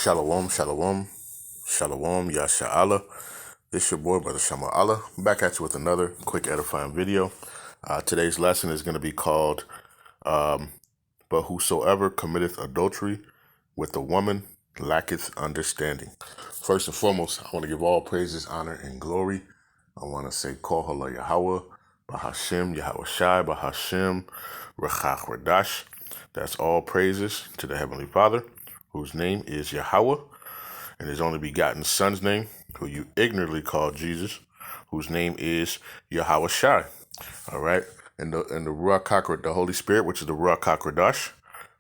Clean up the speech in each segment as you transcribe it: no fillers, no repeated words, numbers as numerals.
Shalom, shalom, shalom, Yasha'Allah. This your boy, Brother Shama Allah. Back at you with another quick edifying video. Today's lesson is going to be called, But whosoever committeth adultery with a woman lacketh understanding. First and foremost, I want to give all praises, honor, and glory. I want to say, Call Halal Yahawah, Bahasham, Yahawashi, Bahasham, Rawchaa, Qadash. That's all praises to the Heavenly Father, whose name is Yahawah, and his only begotten Son's name, who you ignorantly call Jesus, whose name is Yahawashi. All right, and the Rawchaa, the Holy Spirit, which is the Rawchaa Qadash,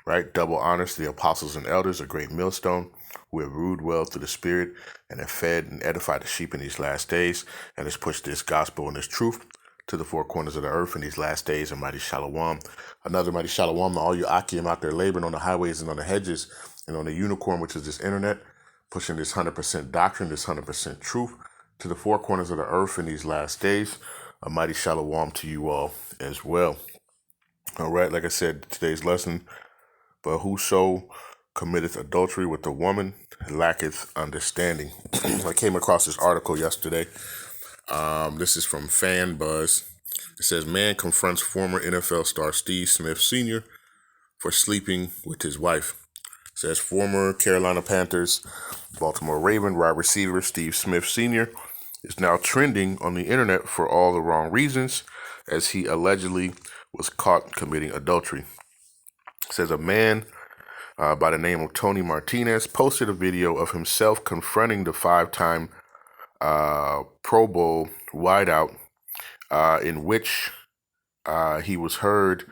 right? Double honors the apostles and elders, a great millstone, who have ruled well through the Spirit and have fed and edified the sheep in these last days, and has pushed this gospel and this truth to the four corners of the earth in these last days. And mighty shalom, another mighty shalom to all you Akim out there laboring on the highways and on the hedges and on the unicorn, which is this internet, pushing this 100% doctrine, this 100% truth to the four corners of the earth in these last days. A mighty shalom to you all as well. All right, like I said, today's lesson, but whoso committeth adultery with a woman lacketh understanding. I came across this article yesterday. This is from Fan Buzz. It says, man confronts former NFL star Steve Smith Sr. for sleeping with his wife. It says former Carolina Panthers, Baltimore Raven wide receiver Steve Smith Sr. is now trending on the internet for all the wrong reasons, as he allegedly was caught committing adultery. It says a man by the name of Tony Martinez posted a video of himself confronting the five-time Pro Bowl wideout, in which he was heard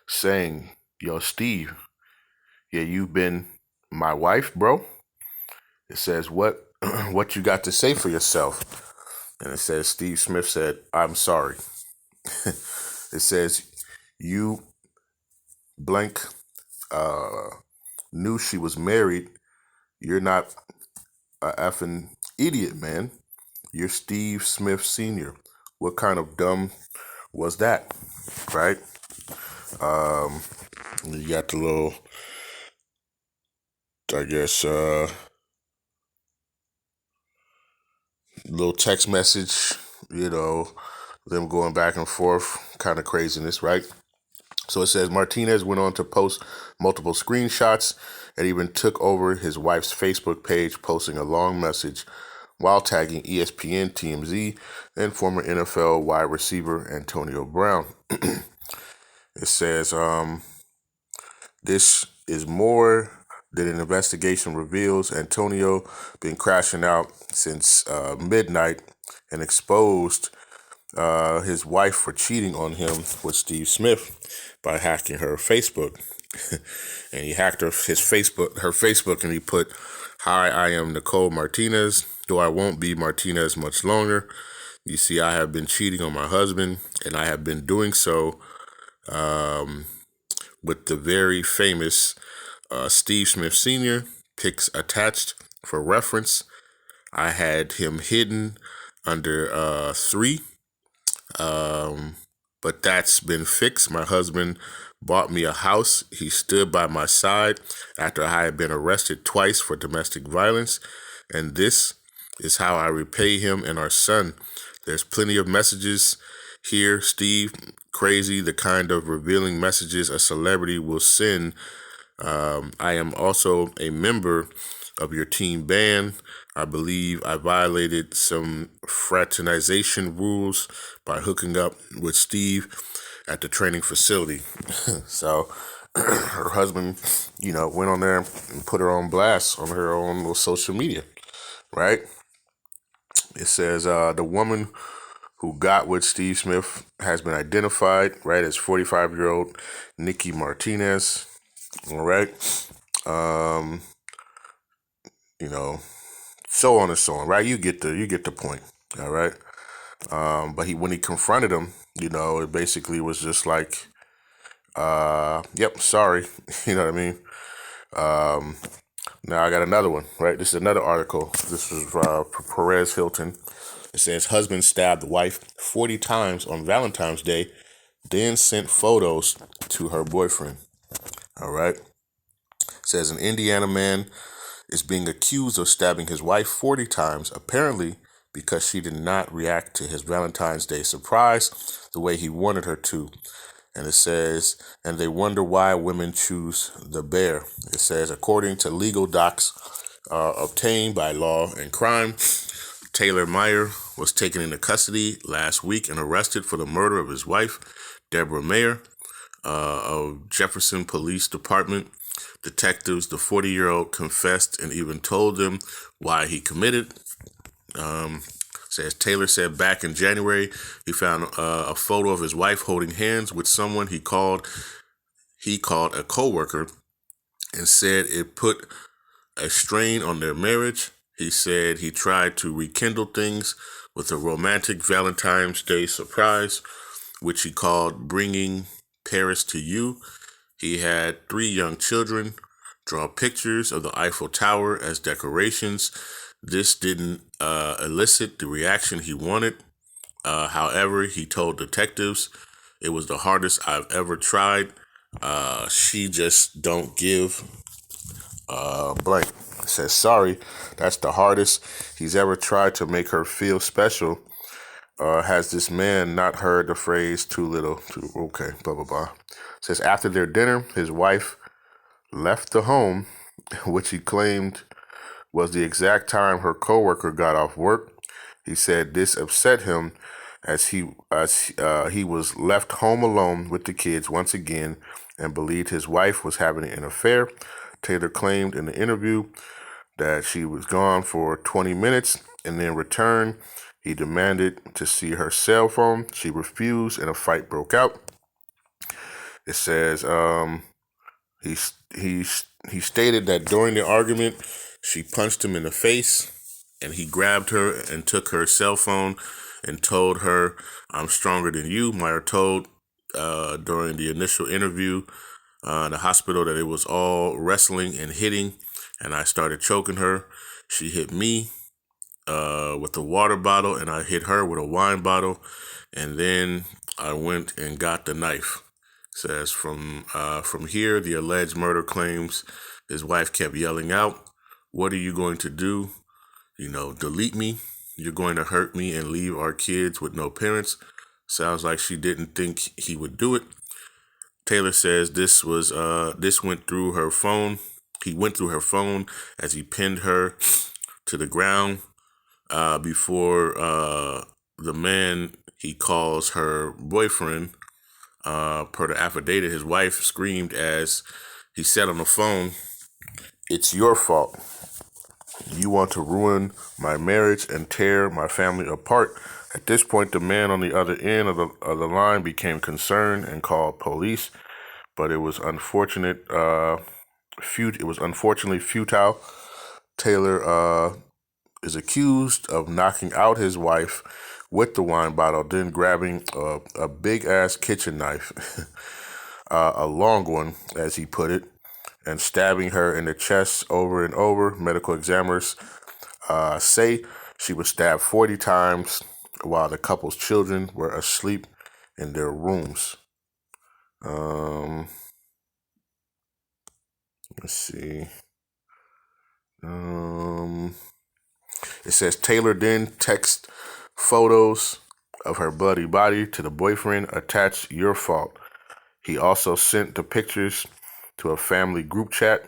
saying, "Yo, Steve, yeah, you've been my wife, bro." It says, what you got to say for yourself? And it says, Steve Smith said, "I'm sorry." It says, you blank knew she was married. You're not a effing idiot, man. You're Steve Smith Sr. What kind of dumb was that, right? You got the little, I guess, little text message, them going back and forth, kind of craziness, right? So it says Martinez went on to post multiple screenshots and even took over his wife's Facebook page, posting a long message while tagging ESPN, TMZ, and former NFL wide receiver Antonio Brown. It says, this is more than an investigation reveals. Antonio been crashing out since midnight and exposed his wife for cheating on him with Steve Smith by hacking her Facebook. And he hacked her Facebook, and he put, "Hi, I am Nicole Martinez, though I won't be Martinez much longer. You see, I have been cheating on my husband, and I have been doing so with the very famous Steve Smith Sr. Pics attached for reference. I had him hidden under 3. But that's been fixed. My husband bought me a house. He stood by my side after I had been arrested twice for domestic violence. And this is how I repay him and our son. There's plenty of messages here, Steve. Crazy, the kind of revealing messages a celebrity will send. I am also a member of your team band. I believe I violated some fraternization rules by hooking up with Steve at the training facility." So her husband, went on there and put her on blast on her own little social media, right? It says the woman who got with Steve Smith has been identified, right, as 45-year-old Nikki Martinez. All right. So on and so on, right? You get the point. All right. But when he confronted him, it basically was just like, yep, sorry. You know what I mean? Now I got another one, right? This is another article. This is Perez Hilton. It says husband stabbed wife 40 times on Valentine's Day, then sent photos to her boyfriend. All right. It says an Indiana man is being accused of stabbing his wife 40 times, apparently because she did not react to his Valentine's Day surprise the way he wanted her to. And it says, and they wonder why women choose the bear. It says, according to legal docs obtained by Law and Crime, Taylor Meyer was taken into custody last week and arrested for the murder of his wife, Deborah Mayer, of Jefferson Police Department. Detectives, the 40-year-old confessed and even told them why he committed. Says Taylor said back in January he found a photo of his wife holding hands with someone he called a coworker, and said it put a strain on their marriage. He said he tried to rekindle things with a romantic Valentine's Day surprise, which he called Bringing Paris to You. He had 3 young children, draw pictures of the Eiffel Tower as decorations. This didn't elicit the reaction he wanted. However, he told detectives, it was the hardest I've ever tried. She just don't give blank. It says, sorry, that's the hardest he's ever tried to make her feel special. Has this man not heard the phrase too little, too okay, blah, blah, blah. It says, after their dinner, his wife left the home, which he claimed was the exact time her coworker got off work. He said this upset him as he was left home alone with the kids once again and believed his wife was having an affair. Taylor claimed in the interview that she was gone for 20 minutes and then returned. He demanded to see her cell phone. She refused and a fight broke out. It says he stated that during the argument, she punched him in the face and he grabbed her and took her cell phone and told her, I'm stronger than you. Meyer told during the initial interview in the hospital that it was all wrestling and hitting, and I started choking her. She hit me with a water bottle and I hit her with a wine bottle, and then I went and got the knife. Says from here, the alleged murder claims his wife kept yelling out, what are you going to do? Delete me? You're going to hurt me and leave our kids with no parents? Sounds like she didn't think he would do it. Taylor says this went through her phone. He went through her phone as he pinned her to the ground before the man he calls her boyfriend. Per the affidavit, his wife screamed as he said on the phone, it's your fault. You want to ruin my marriage and tear my family apart. At this point, the man on the other end of the line became concerned and called police, but it was unfortunately futile. Taylor is accused of knocking out his wife with the wine bottle, then grabbing a big-ass kitchen knife, a long one, as he put it, and stabbing her in the chest over and over. Medical examiners say she was stabbed 40 times while the couple's children were asleep in their rooms. Let's see. It says Taylor then texted photos of her bloody body to the boyfriend, attached your fault. He also sent the pictures to a family group chat.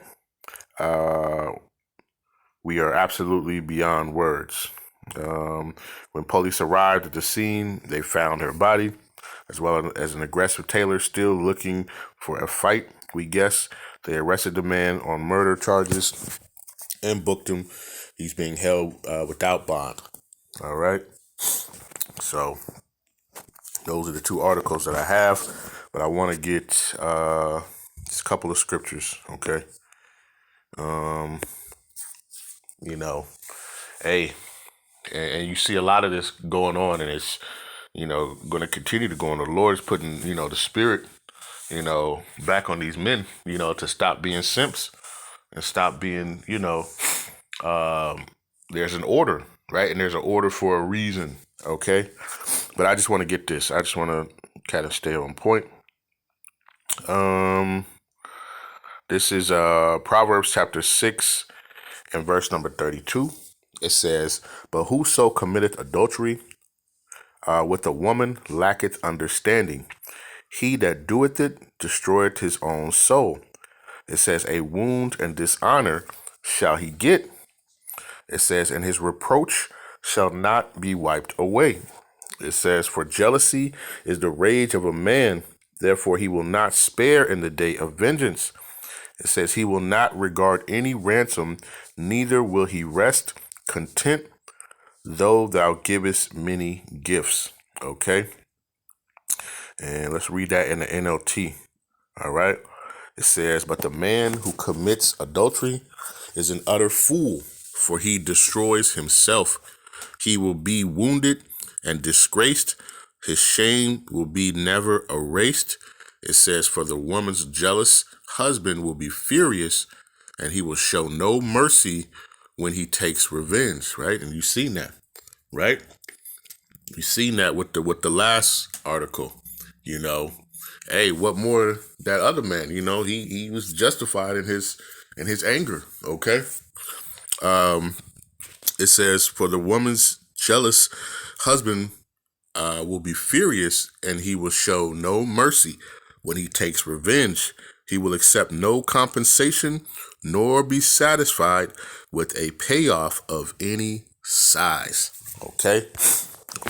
We are absolutely beyond words. When police arrived at the scene, they found her body, as well as an aggressive Taylor still looking for a fight. We guess they arrested the man on murder charges and booked him. He's being held without bond. All right. So those are the 2 articles that I have, but I want to get just a couple of scriptures. Okay. Hey, and you see a lot of this going on, and it's, going to continue to go on. The Lord is putting, the spirit, back on these men, to stop being simps and stop being, there's an order, right? And there's an order for a reason, okay? But I just want to get this. I just want to kind of stay on point. This is Proverbs chapter 6 in verse number 32, it says, "But whoso committeth adultery with a woman lacketh understanding. He that doeth it destroyeth his own soul." It says, "A wound and dishonor shall he get." It says, "And his reproach shall not be wiped away." It says, "For jealousy is the rage of a man, therefore he will not spare in the day of vengeance." It says, "He will not regard any ransom, neither will he rest content, though thou givest many gifts." Okay? And let's read that in the NLT. All right? It says, "But the man who commits adultery is an utter fool, for he destroys himself. He will be wounded and disgraced. His shame will be never erased." It says, "For the woman's jealous husband will be furious, and he will show no mercy when he takes revenge." Right? And you've seen that, right? You've seen that with the last article. Hey, what more that other man? He was justified in his anger. Okay. It says, "For the woman's jealous husband will be furious, and he will show no mercy when he takes revenge. He will accept no compensation, nor be satisfied with a payoff of any size." Okay,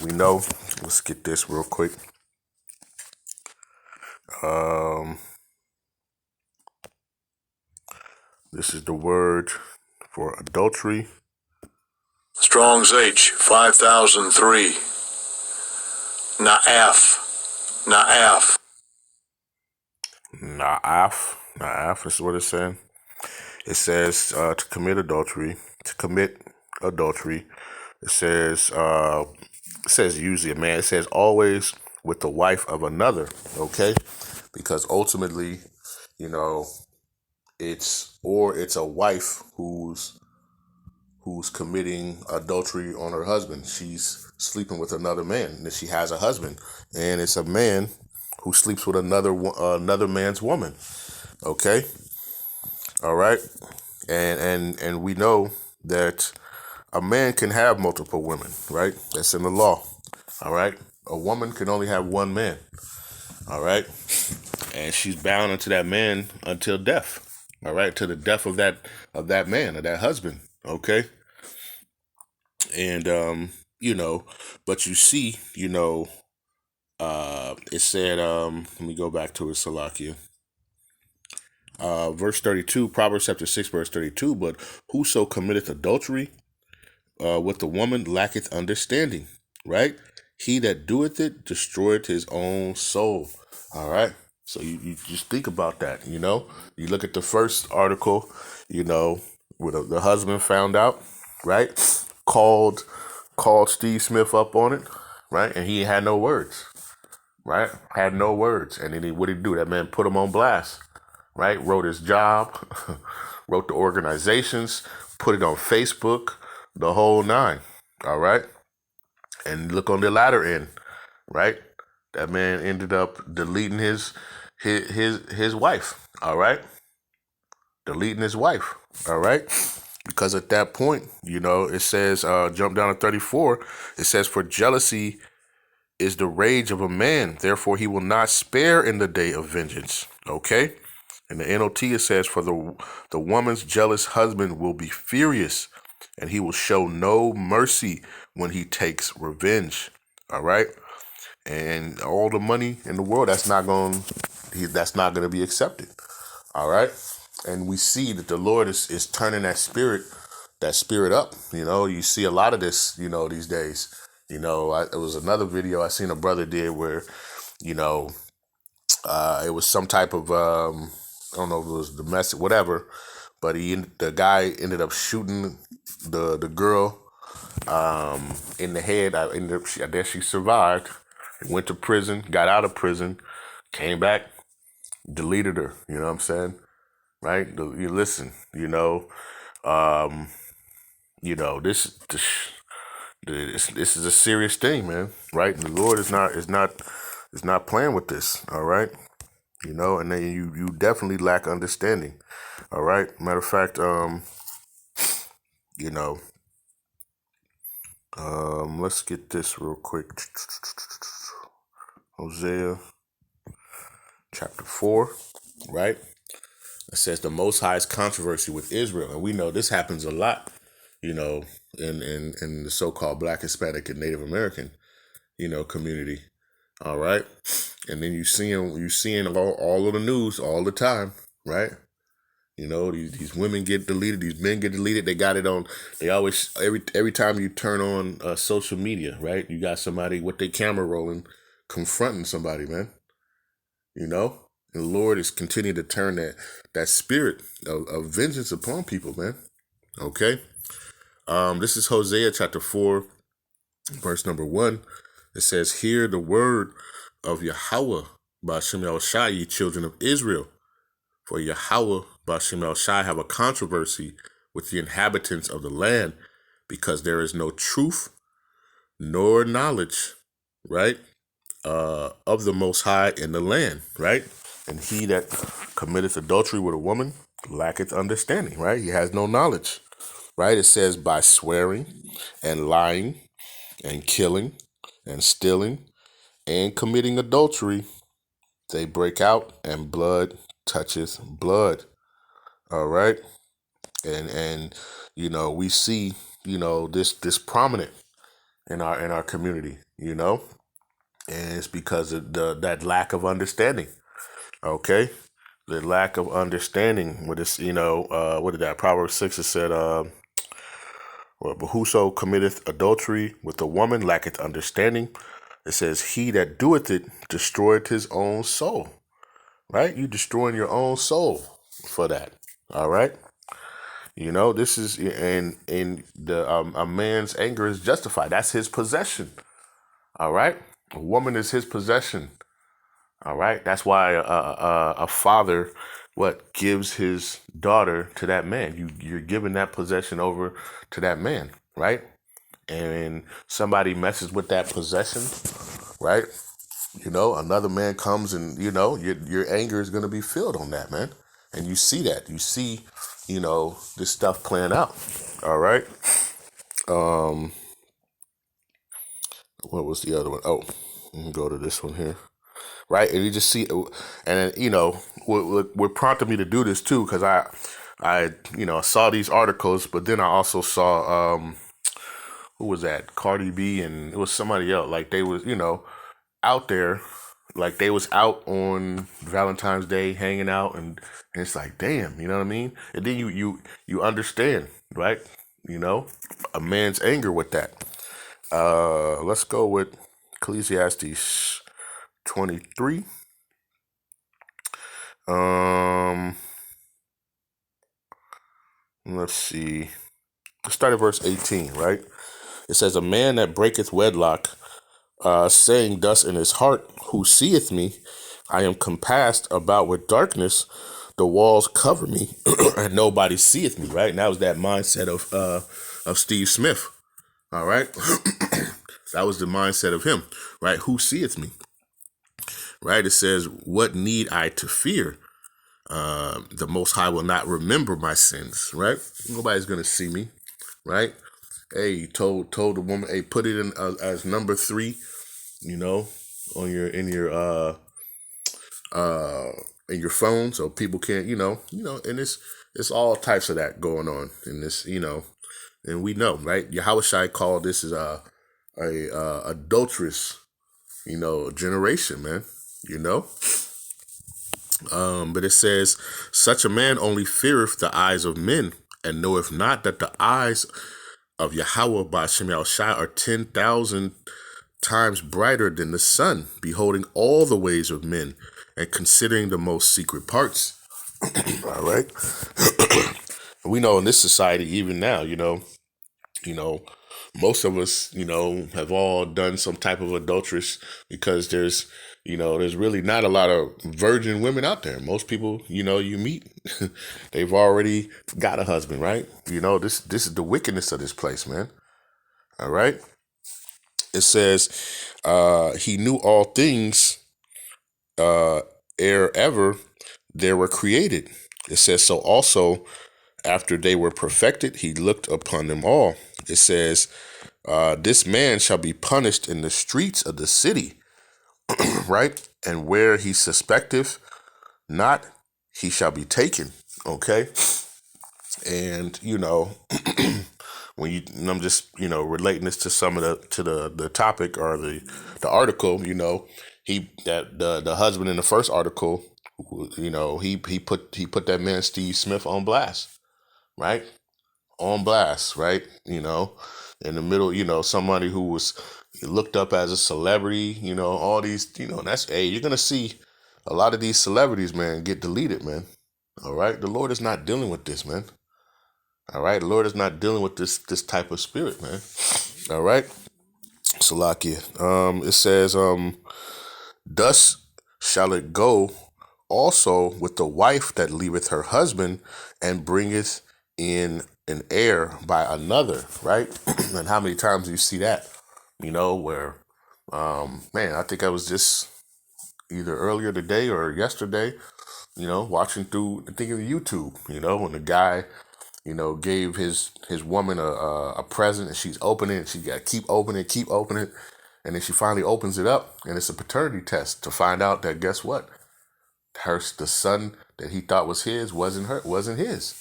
we know. Let's get this real quick. This is the word for adultery. Strong's H 5003. Na'af. Na'af. Na'af is what it's saying. It says to commit adultery. To commit adultery. It says usually a man. It says always with the wife of another. Okay, because ultimately, it's a wife who's committing adultery on her husband. She's sleeping with another man, and she has a husband, and it's a man who sleeps with another man's woman. Okay, all right, and we know that a man can have multiple women, right? That's in the law. All right, a woman can only have one man. All right, and she's bound unto that man until death. All right, to the death of that man, of that husband. Okay. And but you see, it said, let me go back to it, Salakia. Verse 32, Proverbs chapter 6, verse 32, "But whoso committeth adultery with the woman lacketh understanding," right? "He that doeth it destroyeth his own soul." All right. So you just think about that, You look at the first article, where the husband found out, right? Called Steve Smith up on it, right? And he had no words, right? Had no words. And then what did he do? That man put him on blast, right? Wrote his job, wrote the organizations, put it on Facebook, the whole nine, all right? And look on the latter end, right? That man ended up deleting his wife, all right? Deleting his wife, all right? Because at that point, it says, jump down to 34, it says, "For jealousy is the rage of a man, therefore he will not spare in the day of vengeance." Okay? In the NLT, it says, "For the woman's jealous husband will be furious, and he will show no mercy when he takes revenge." All right? And all the money in the world, that's not going to be accepted. All right? And we see that the Lord is turning that spirit up. You see a lot of this, these days. It was another video I seen a brother did where, it was some type of, I don't know if it was domestic, whatever, but the guy ended up shooting the girl in the head. I guess she survived, went to prison, got out of prison, came back, deleted her. You know what I'm saying? Right? You listen. This is a serious thing, man. Right? And the Lord is not playing with this. All right. And then you definitely lack understanding. All right. Matter of fact, You know, let's get this real quick. Hosea chapter 4, right? It says the Most High's controversy with Israel. And we know this happens a lot, you know, in the so-called Black, Hispanic, and Native American, community. All right. And then you seeing all of the news all the time, right? These women get deleted, these men get deleted. They got it on. They always every time you turn on social media, right? You got somebody with their camera rolling, confronting somebody, man. And the Lord is continuing to turn that spirit of vengeance upon people, man. Okay. This is Hosea chapter 4, verse number 1. It says, "Hear the word of Yahawah, Bahasham Yahawashi, ye children of Israel. For Yahawah, Bahasham Yahawashi, have a controversy with the inhabitants of the land, because there is no truth nor knowledge, right, of the Most High in the land, right? And he that committeth adultery with a woman lacketh understanding," right? He has no knowledge, right? It says, "By swearing and lying and killing and stealing and committing adultery, they break out, and blood toucheth blood." All right. And we see, this prominent in our community, and it's because of that lack of understanding. Okay. The lack of understanding with this, what did that Proverbs 6, it said, but whoso committeth adultery with a woman lacketh understanding. It says, he that doeth it destroyeth his own soul. Right? You destroying your own soul for that. All right. This is, and a man's anger is justified. That's his possession. All right. A woman is his possession. All right. That's why a father, gives his daughter to that man. You're giving that possession over to that man. Right. And somebody messes with that possession. Right. Another man comes and, your anger is going to be filled on that, man. And you see that. You see, this stuff playing out. All right. What was the other one? Oh, we can go to this one here. Right. And you just see, and what prompted me to do this too, because I saw these articles, but then I also saw, who was that? Cardi B, and it was somebody else. Like they was, out there, like they was out on Valentine's Day hanging out, and it's like, damn, you know what I mean? And then you understand, right? A man's anger with that. Let's go with Ecclesiastes 23. Let's see. Let's start at verse 18, right? It says, "A man that breaketh wedlock, saying thus in his heart, who seeth me? I am compassed about with darkness. The walls cover me, and nobody seeth me." Right? And that was that mindset of Steve Smith. All right. That was the mindset of him. Right? Who seeth me? Right? It says, "What need I to fear? The Most High will not remember my sins." Right? Nobody's gonna see me. Right? Hey, you told the woman, hey, put it in as number 3. On in your phone, so people can't, and it's all types of that going on in this, and we know, right? Yahawashi called this is a adulterous, generation, man, but it says, "Such a man only feareth the eyes of men, and knoweth not that the eyes of Yahawah by Shem Yahawashi are 10,000 times brighter than the sun, beholding all the ways of men and considering the most secret parts." All right. We know in this society, even now, most of us, have all done some type of adulteress, because there's really not a lot of virgin women out there. Most people, you meet, they've already got a husband, right? This is the wickedness of this place, man. All right. It says, he knew all things, ere ever they were created. It says, so also After they were perfected, he looked upon them all. It says, this man shall be punished in the streets of the city, right? And where he suspecteth not, he shall be taken. Okay. And, when I'm just, relating this to some of the topic or the article, the husband in the first article, he put that man Steve Smith on blast, right? On blast, right? In the middle, somebody who was looked up as a celebrity, all these, that's, hey, you're going to see a lot of these celebrities, man, get deleted, man. All right. The Lord is not dealing with this, man. All right. The Lord is not dealing with this type of spirit, man. All right. Salakia. It says, thus shall it go also with the wife that leaveth her husband and bringeth in an heir by another, right? And how many times do you see that? Where, man, I think I was just either earlier today or yesterday, watching through, thinking of YouTube, when the guy, gave his woman a present and she's opening it, she got to keep opening it. And then she finally opens it up and it's a paternity test to find out that guess what? The son that he thought was his wasn't his.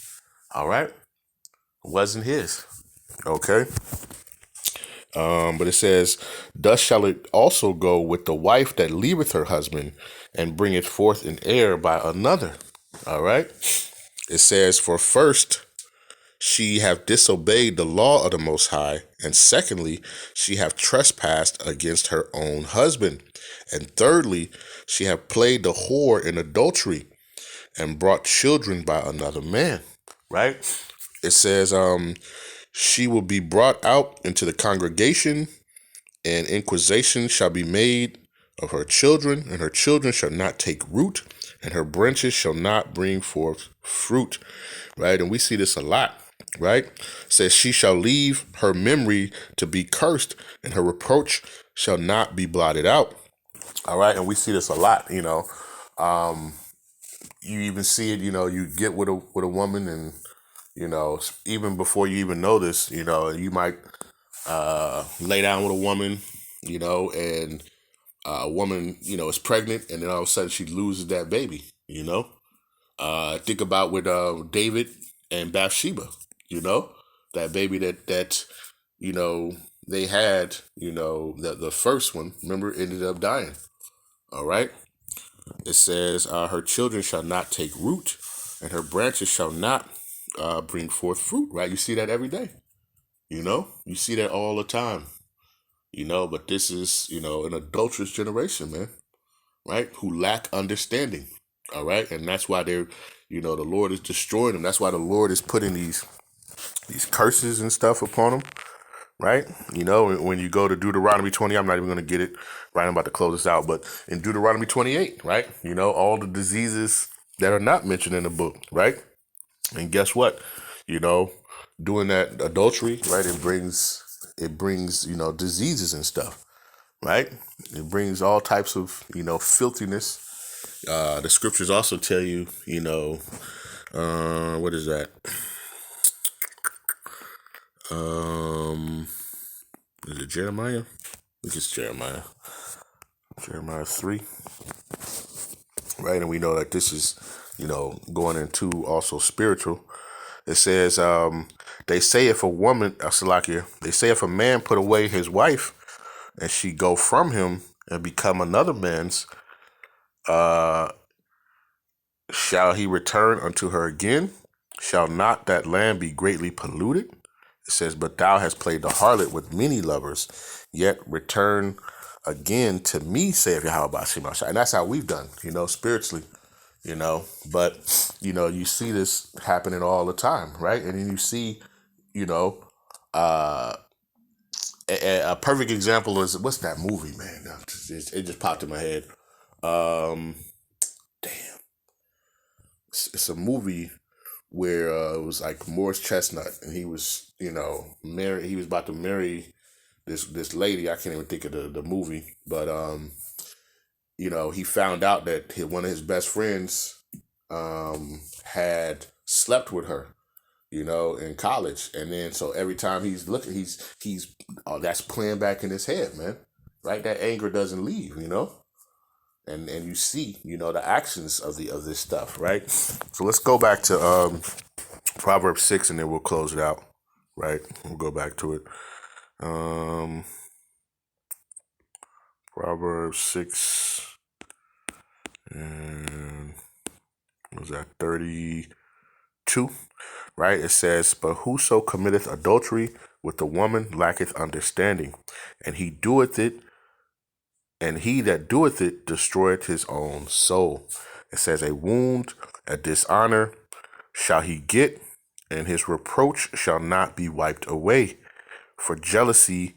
All right. Wasn't his. Okay. But it says, thus shall it also go with the wife that leaveth her husband and bringeth forth an heir by another. All right. It says, for first, she have disobeyed the law of the Most High, and secondly, she have trespassed against her own husband, and thirdly, she have played the whore in adultery and brought children by another man. Right? It says, she will be brought out into the congregation, and inquisition shall be made of her children, and her children shall not take root, and her branches shall not bring forth fruit. Right? And we see this a lot. Right? It says, she shall leave her memory to be cursed, and her reproach shall not be blotted out. All right. And we see this a lot, you even see it, you get with a woman and, even before you even know this, you might lay down with a woman, and a woman, is pregnant, and then all of a sudden she loses that baby, Think about with David and Bathsheba, that baby that they had, the first one, remember, ended up dying. All right. It says, her children shall not take root, and her branches shall not bring forth fruit. Right? You see that every day. You see that all the time. But this is, an adulterous generation, man. Right? Who lack understanding. All right. And that's why they're, the Lord is destroying them. That's why the Lord is putting these curses and stuff upon them. Right? When you go to Deuteronomy 20, I'm not even going to get it right. I'm about to close this out. But in Deuteronomy 28, right? all the diseases that are not mentioned in the book, right? And guess what? Doing that adultery, right? It brings, diseases and stuff, right? It brings all types of, filthiness. The scriptures also tell you, what is that? Is it Jeremiah? I think it's Jeremiah. Jeremiah 3. Right? And we know that this is, going into also spiritual. It says, they say if a woman, Salakia, they say if a man put away his wife and she go from him and become another man's, shall he return unto her again? Shall not that land be greatly polluted? It says, but thou hast played the harlot with many lovers, yet return again to me, saith Yahawah. And that's how we've done, spiritually, but, you see this happening all the time, right? And then you see, a perfect example is, what's that movie, man? It just popped in my head. Damn. It's a movie where it was like Morris Chestnut, and he was, married. He was about to marry this lady. I can't even think of the movie, but he found out that one of his best friends had slept with her, in college. And then so every time he's looking, he's that's playing back in his head, man. Right? That anger doesn't leave, And you see, the actions of this stuff, right? So let's go back to Proverbs 6 and then we'll close it out. Right? We'll go back to it. Proverbs 6 and what was that 32? Right? It says, but whoso committeth adultery with the woman lacketh understanding, and he that doeth it destroyeth his own soul. It says, a wound, a dishonor shall he get, and his reproach shall not be wiped away. For jealousy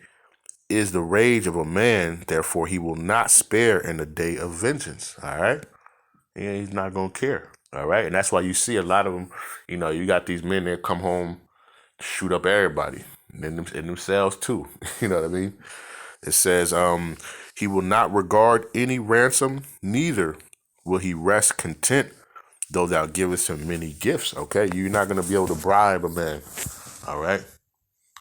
is the rage of a man, therefore he will not spare in the day of vengeance. All right? And he's not going to care. All right? And that's why you see a lot of them, you got these men that come home, shoot up everybody, and themselves too. You know what I mean? It says, he will not regard any ransom, neither will he rest content, though thou givest him many gifts. Okay? You're not going to be able to bribe a man. All right?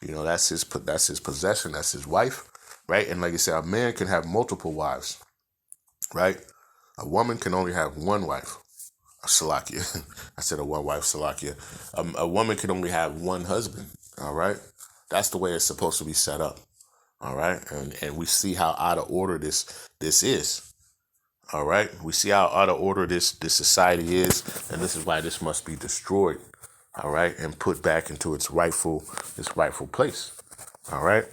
That's his possession. That's his wife, right? And like I said, a man can have multiple wives, right? A woman can only have one wife. Salakia. I said a one wife, Salakia. A woman can only have one husband, all right? That's the way it's supposed to be set up, all right? And we see how out of order this is, all right? We see how out of order this society is, and this is why this must be destroyed, all right, and put back into its rightful place, all right?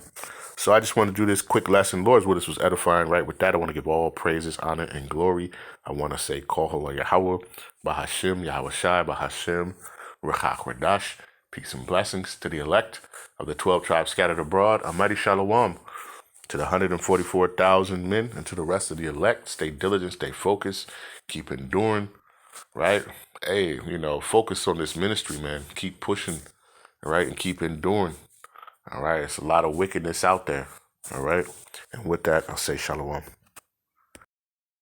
So I just want to do this quick lesson. Lord's word, this was edifying, right? With that, I want to give all praises, honor, and glory. I want to say, call Yahawah, Bahasham, Yahawashi, Bahasham, Rawchaa, Qadash. Peace and blessings to the elect of the 12 tribes scattered abroad. A mighty shalom to the 144,000 men and to the rest of the elect. Stay diligent, stay focused, keep enduring, right? Hey, focus on this ministry, man. Keep pushing, right? And keep enduring. All right, it's a lot of wickedness out there. All right. And with that, I'll say shalom.